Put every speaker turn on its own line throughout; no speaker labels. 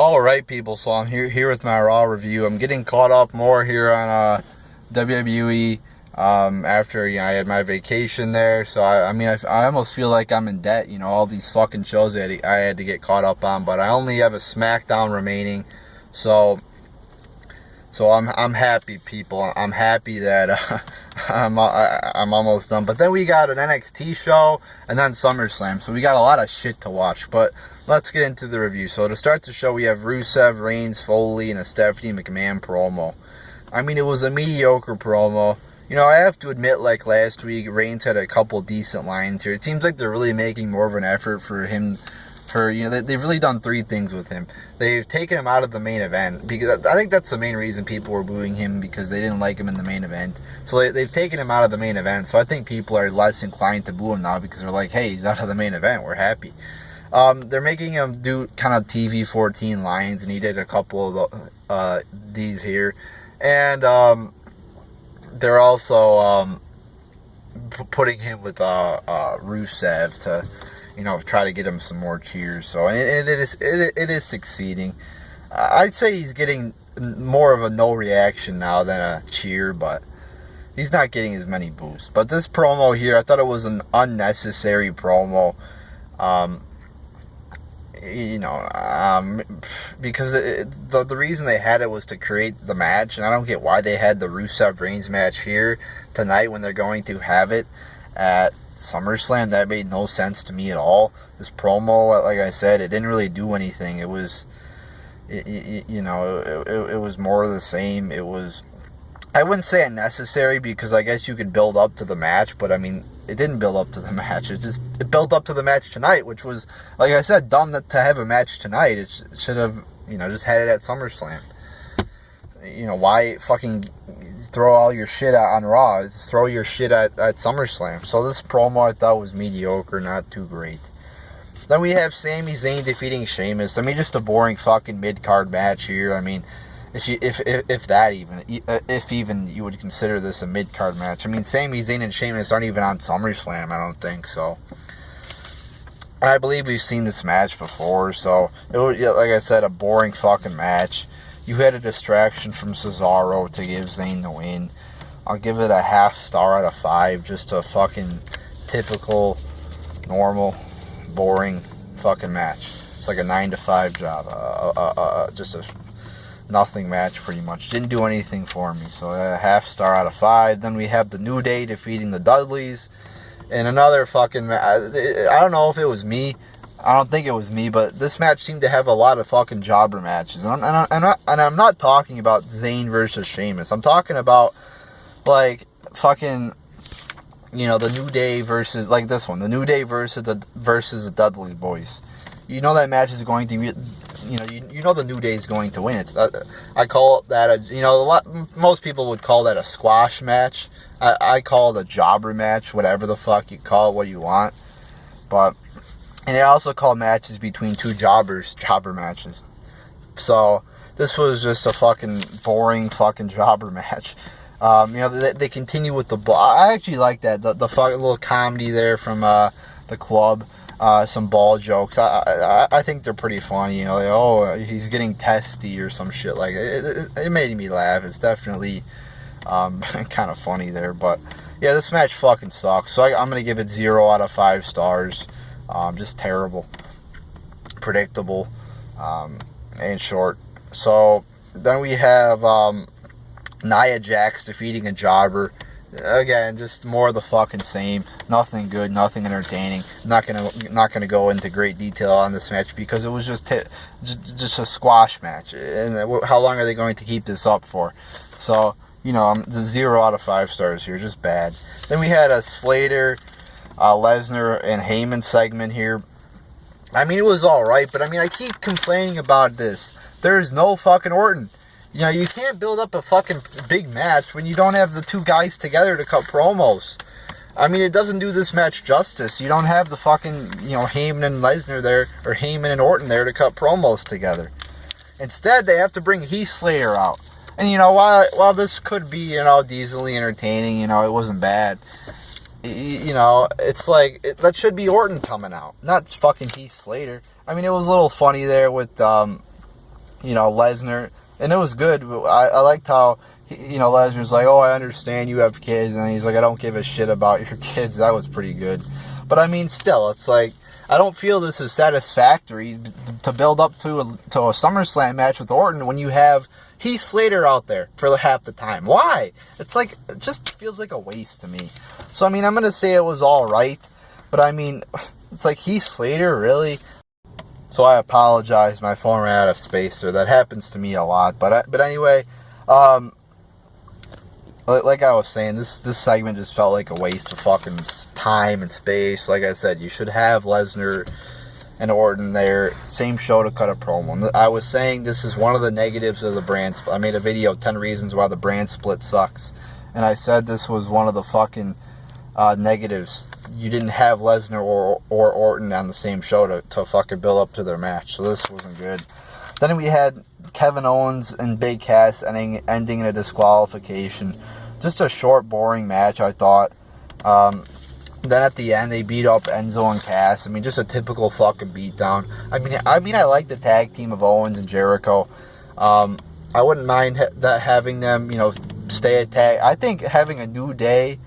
Alright, people, so I'm here with my Raw review. I'm getting caught up more here on WWE after I had my vacation there. So, I almost feel like I'm in debt, all these fucking shows that I had to get caught up on. But I only have a SmackDown remaining. So I'm happy, people. I'm happy that I'm almost done. But then we got an NXT show and then SummerSlam. So we got a lot of shit to watch. But let's get into the review. So to start the show, we have Rusev, Reigns, Foley, and a Stephanie McMahon promo. It was a mediocre promo. I have to admit, like last week, Reigns had a couple decent lines here. It seems like they're really making more of an effort for him. They've really done three things with him. They've taken him out of the main event, because I think that's the main reason people were booing him, because they didn't like him in the main event. So they've taken him out of the main event. So I think people are less inclined to boo him now, because they're like, hey, he's out of the main event. We're happy. They're making him do kind of TV 14 lines, and he did a couple of these here. And they're also putting him with Rusev to try to get him some more cheers. So it is succeeding. I'd say he's getting more of a no reaction now than a cheer, but he's not getting as many boos. But this promo here, I thought it was an unnecessary promo. Because the reason they had it was to create the match, and I don't get why they had the Rusev Reigns match here tonight when they're going to have it at SummerSlam. That made no sense to me at all. This promo, like I said, it didn't really do anything. It was, it was more of the same. It was, I wouldn't say unnecessary, because I guess you could build up to the match, but it didn't build up to the match. It built up to the match tonight, which was, like I said, dumb to have a match tonight. It should have, just had it at SummerSlam. Why fucking throw all your shit out on Raw? Throw your shit at SummerSlam. So this promo I thought was mediocre, not too great. Then we have Sami Zayn defeating Sheamus. Just a boring fucking mid-card match here. If even you would consider this a mid-card match. Sami Zayn and Sheamus aren't even on SummerSlam, I don't think so. I believe we've seen this match before, so it was, like I said, a boring fucking match. You had a distraction from Cesaro to give Zayn the win. I'll give it a half star out of 5. Just a fucking typical, normal, boring fucking match. It's like a 9 to 5 job. Just a nothing match, pretty much. Didn't do anything for me. So a half star out of 5. Then we have the New Day defeating the Dudleys. And another fucking match. I don't know if it was me. I don't think it was me, but this match seemed to have a lot of fucking jobber matches. And I'm not talking about Zayn versus Sheamus. I'm talking about, like, fucking, the New Day versus, like this one. The New Day versus the Dudley Boys. That match is going to be, the New Day is going to win. I call that most people would call that a squash match. I call it a jobber match, whatever the fuck you call it, what you want. And they also call matches between two jobber matches. So this was just a fucking boring fucking jobber match. They continue with the ball. I actually like that, the fucking little comedy there from the club. Some ball jokes. I think they're pretty funny. He's getting testy or some shit like that. It made me laugh. It's definitely kind of funny there. But yeah, this match fucking sucks. So I'm gonna give it 0 out of 5 stars. Just terrible, predictable, and short. So then we have Nia Jax defeating a jobber. Again, just more of the fucking same. Nothing good, nothing entertaining. Not gonna go into great detail on this match, because it was just a squash match. And how long are they going to keep this up for? So the 0 out of 5 stars here, just bad. Then we had a Slater, Lesnar, and Heyman segment here. It was alright, but I keep complaining about this. There's no fucking Orton. You can't build up a fucking big match when you don't have the two guys together to cut promos. It doesn't do this match justice. You don't have the fucking, Heyman and Lesnar there, or Heyman and Orton there to cut promos together. Instead, they have to bring Heath Slater out. And, while this could be, decently entertaining, it wasn't bad. It's like, that should be Orton coming out, not fucking Heath Slater. It was a little funny there with, Lesnar, and it was good. I liked how, Lesnar's like, oh, I understand you have kids, and he's like, I don't give a shit about your kids. That was pretty good. But I mean, still, it's like, I don't feel this is satisfactory to build up to a SummerSlam match with Orton when you have Heath Slater out there for half the time. Why? It's like, it just feels like a waste to me. So, I mean, I'm going to say it was all right, but I mean, it's like, Heath Slater, really? So I apologize, my phone ran out of space there. That happens to me a lot. But anyway, like I was saying, this segment just felt like a waste of fucking time and space. Like I said, you should have Lesnar and Orton there. Same show to cut a promo. I was saying this is one of the negatives of the brand split. I made a video, 10 reasons why the brand split sucks. And I said this was one of the fucking negatives. You didn't have Lesnar or Orton on the same show to fucking build up to their match. So this wasn't good. Then we had Kevin Owens and Big Cass ending in a disqualification. Just a short, boring match, I thought. Then at the end, they beat up Enzo and Cass. I mean, just a typical fucking beatdown. I mean, I like the tag team of Owens and Jericho. I wouldn't mind having them, stay at tag. I think having a New Day,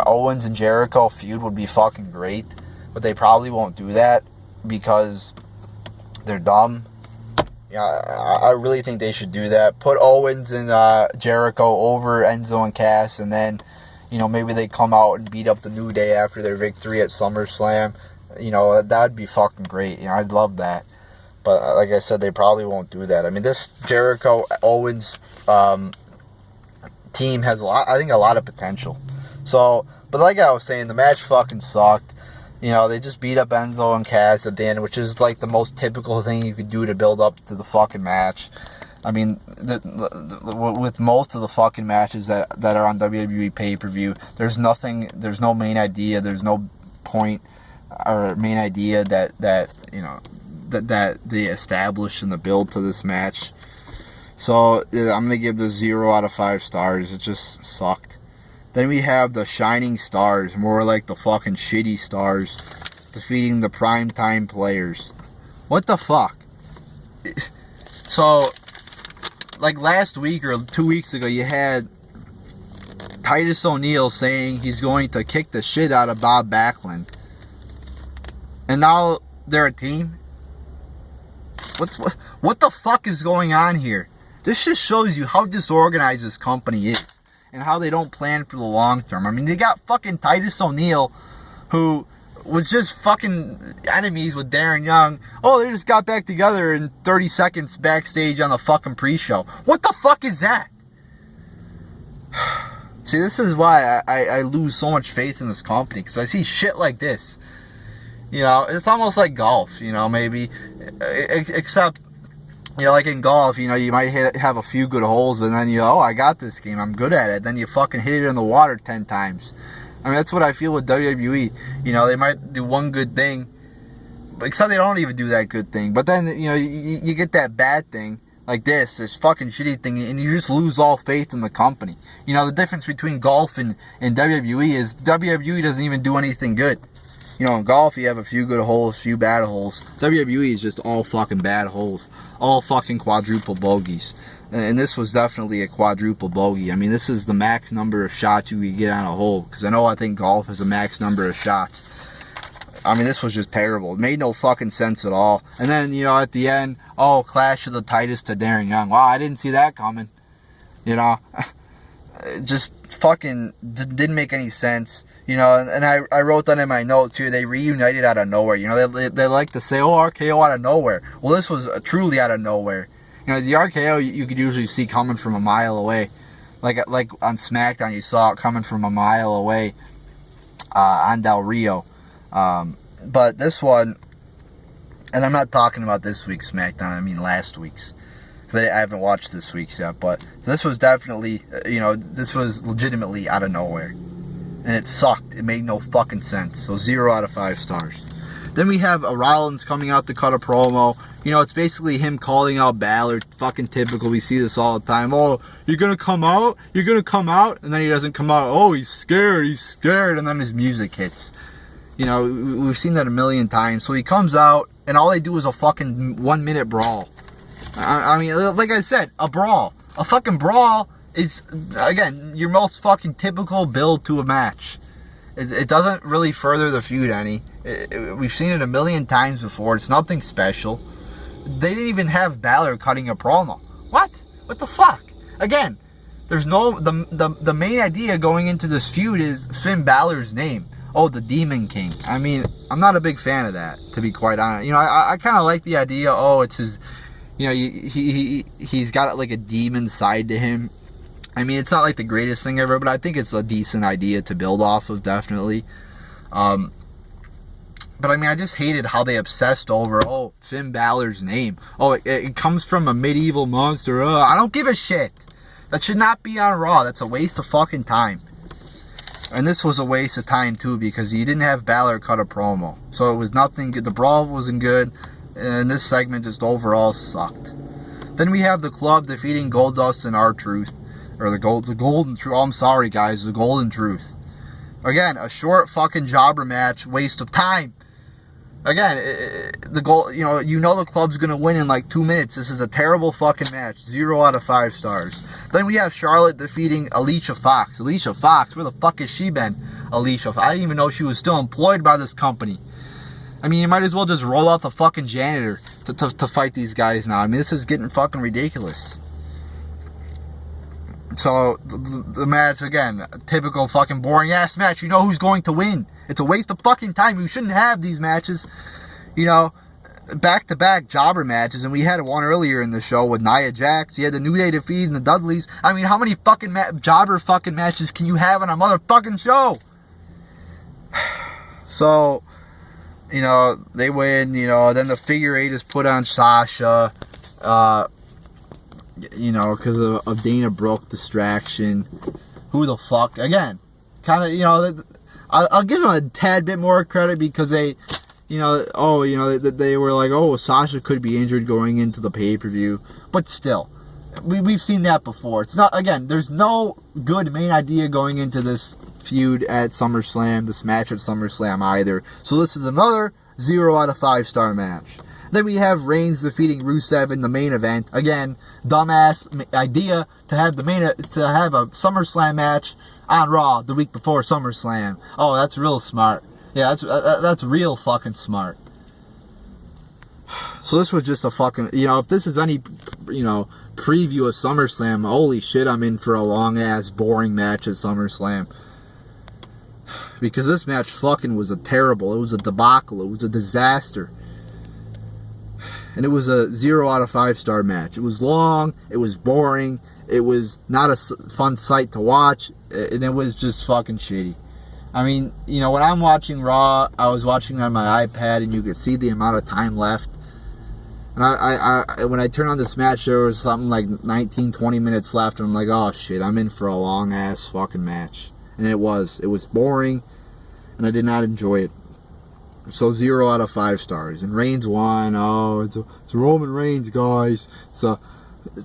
Owens and Jericho feud would be fucking great. But they probably won't do that because they're dumb. Yeah, I really think they should do that. Put Owens and Jericho over Enzo and Cass, and then, maybe they come out and beat up the New Day after their victory at SummerSlam. That'd be fucking great. I'd love that. But like I said, they probably won't do that. I mean, this Jericho-Owens team has a lot of potential. So, but like I was saying, the match fucking sucked. They just beat up Enzo and Cass at the end, which is like the most typical thing you could do to build up to the fucking match. I mean, with most of the fucking matches that are on WWE pay-per-view, there's no main idea, there's no point or main idea that they established in the build to this match. So I'm gonna give this 0 out of 5 stars. It just sucked. Then we have the Shining Stars, more like the fucking shitty stars, defeating the primetime players. What the fuck? So, like last week or 2 weeks ago, you had Titus O'Neil saying he's going to kick the shit out of Bob Backlund. And now they're a team? What the fuck is going on here? This just shows you how disorganized this company is. And how they don't plan for the long term. I mean, they got fucking Titus O'Neil, who was just fucking enemies with Darren Young. Oh, they just got back together in 30 seconds backstage on the fucking pre-show. What the fuck is that? See, this is why I lose so much faith in this company. Because I see shit like this. It's almost like golf, maybe. Except, like in golf, you might have a few good holes, but then I got this game, I'm good at it. Then you fucking hit it in the water 10 times. I mean, that's what I feel with WWE. They might do one good thing, except they don't even do that good thing. But then, you get that bad thing, like this fucking shitty thing, and you just lose all faith in the company. The difference between golf and WWE is WWE doesn't even do anything good. In golf, you have a few good holes, few bad holes. WWE is just all fucking bad holes. All fucking quadruple bogeys. And this was definitely a quadruple bogey. I mean, this is the max number of shots you could get on a hole. Because I think golf is a max number of shots. I mean, this was just terrible. It made no fucking sense at all. And then, at the end, Clash of the Titus to Darren Young. Wow, I didn't see that coming. Just fucking didn't make any sense. And I wrote that in my note too. They reunited out of nowhere. They like to say, RKO out of nowhere. Well, this was truly out of nowhere. The RKO you could usually see coming from a mile away. Like on SmackDown, you saw it coming from a mile away on Del Rio. But this one, and I'm not talking about this week's SmackDown, I mean last week's. I haven't watched this week's yet. But this was definitely, this was legitimately out of nowhere. And it sucked. It made no fucking sense. So 0 out of 5 stars. Then we have a Rollins coming out to cut a promo. It's basically him calling out Balor. Fucking typical. We see this all the time. Oh, you're going to come out? You're going to come out? And then he doesn't come out. Oh, he's scared. He's scared. And then his music hits. We've seen that a million times. So he comes out, and all they do is a fucking 1-minute brawl. I mean, like I said, a brawl. A fucking brawl is, again, your most fucking typical build to a match. It doesn't really further the feud any. We've seen it a million times before. It's nothing special. They didn't even have Balor cutting a promo. What? What the fuck? Again, there's no... The main idea going into this feud is Finn Balor's name. Oh, the Demon King. I mean, I'm not a big fan of that, to be quite honest. You know, I kind of like the idea, oh, it's his... You know, he's got like a demon side to him. I mean, it's not like the greatest thing ever, but I think it's a decent idea to build off of, definitely. But I mean, I just hated how they obsessed over, oh, Finn Balor's name. Oh, it comes from a medieval monster. I don't give a shit. That should not be on Raw. That's a waste of fucking time. And this was a waste of time, too, because you didn't have Balor cut a promo. So it was nothing good. The brawl wasn't good. And this segment just overall sucked. Then we have the Club defeating Goldust and R-Truth. Or the Golden Truth. Oh, I'm sorry, guys. The Golden Truth. Again, a short fucking jobber match. Waste of time. Again, the goal. You know the Club's going to win in like 2 minutes. This is a terrible fucking match. 0 out of 5 stars. Then we have Charlotte defeating Alicia Fox. Alicia Fox? Where the fuck has she been? Alicia Fox. I didn't even know she was still employed by this company. I mean, you might as well just roll out the fucking janitor to fight these guys now. I mean, this is getting fucking ridiculous. So, the match, again, typical fucking boring-ass match. You know who's going to win. It's a waste of fucking time. You shouldn't have these matches, you know, back-to-back jobber matches. And we had one earlier in the show with Nia Jax. You had the New Day defeating the Dudleys. I mean, how many fucking jobber fucking matches can you have on a motherfucking show? So, you know, they win, you know, then the figure 8 is put on Sasha. You know, because of Dana Brooke distraction. Who the fuck? Again, kind of, you know, I'll give them a tad bit more credit because they, you know, they were like, oh, Sasha could be injured going into the pay-per-view. But still, we've seen that before. It's not, again, there's no good main idea going into this feud at SummerSlam, this match at SummerSlam either. So this is another 0 out of 5 star match. Then we have Reigns defeating Rusev in the main event. Again, dumbass idea to have a SummerSlam match on Raw the week before SummerSlam. Oh, that's real smart. Yeah, that's real fucking smart. So this was just a fucking, you know, if this is any, you know, preview of SummerSlam, holy shit, I'm in for a long ass boring match at SummerSlam. Because this match fucking was it was a debacle. It was a disaster. And it was a 0 out of 5 star match. It was long. It was boring. It was not a fun sight to watch. And it was just fucking shitty. I mean, you know, when I'm watching Raw, I was watching on my iPad and you could see the amount of time left. And I when I turned on this match, there was something like 19, 20 minutes left. And I'm like, oh shit, I'm in for a long ass fucking match. And it was. It was boring. And I did not enjoy it. So 0 out of 5 stars. And Reigns won. Oh, it's Roman Reigns, guys. It's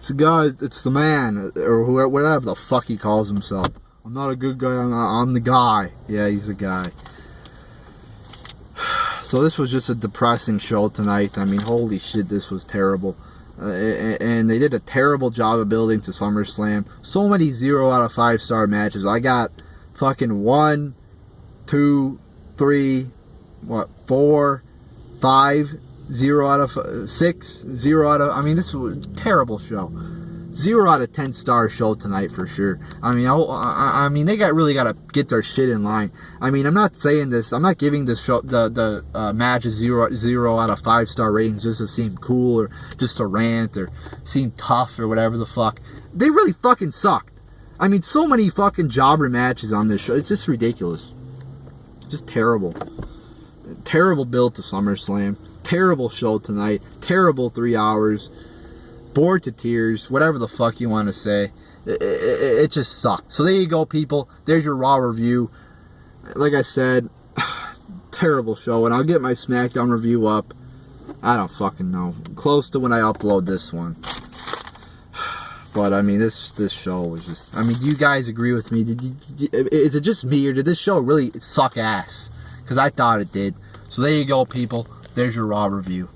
a guy. It's the man, or whoever, whatever the fuck he calls himself. I'm not a good guy. I'm the guy. Yeah, he's the guy. So this was just a depressing show tonight. I mean, holy shit, this was terrible. And they did a terrible job of building to SummerSlam. So many 0 out of 5 star matches. I got fucking 1, 2, 3. 4, 5, 0 out of 6, 0 out of... I mean, this was a terrible show. 0 out of 10 star show tonight for sure. I mean, they really got to get their shit in line. I mean, I'm not saying this. I'm not giving this show the matches 0 out of 5 star ratings just to seem cool or just to rant or seem tough or whatever the fuck. They really fucking sucked. I mean, so many fucking jobber matches on this show. It's just ridiculous. Just terrible. Terrible build to SummerSlam. Terrible show tonight. Terrible 3 hours. Bored to tears. Whatever the fuck you want to say. It just sucked. So there you go, people. There's your Raw review. Like I said, terrible show. And I'll get my SmackDown review up. I don't fucking know. Close to when I upload this one. But I mean, this show was just... I mean, do you guys agree with me? Is it just me, or did this show really suck ass? Because I thought it did. So there you go, people. There's your Raw review.